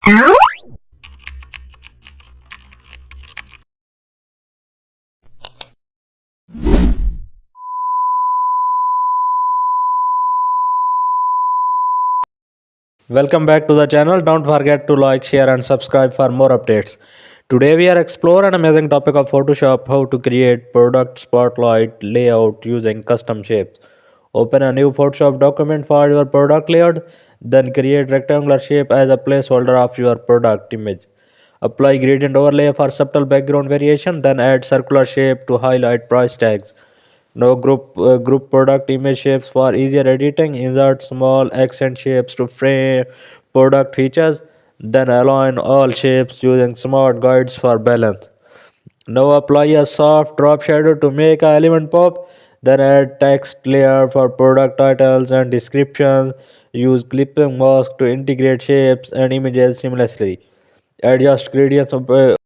Welcome back to the channel. Don't forget to like, share and subscribe for more updates. Today we are exploring an amazing topic of Photoshop, how to create product spotlight layout using custom shapes. Open a new Photoshop document for your product layout, then create rectangular shape as a placeholder of your product image. Apply gradient overlay for subtle background variation, then add circular shape to highlight price tags. Now group product image shapes for easier editing. Insert small accent shapes to frame product features. Then align all shapes using smart guides for balance. Now apply a soft drop shadow to make an element pop. Then add text layer for product titles and descriptions. Use clipping mask to integrate shapes and images seamlessly. Adjust gradients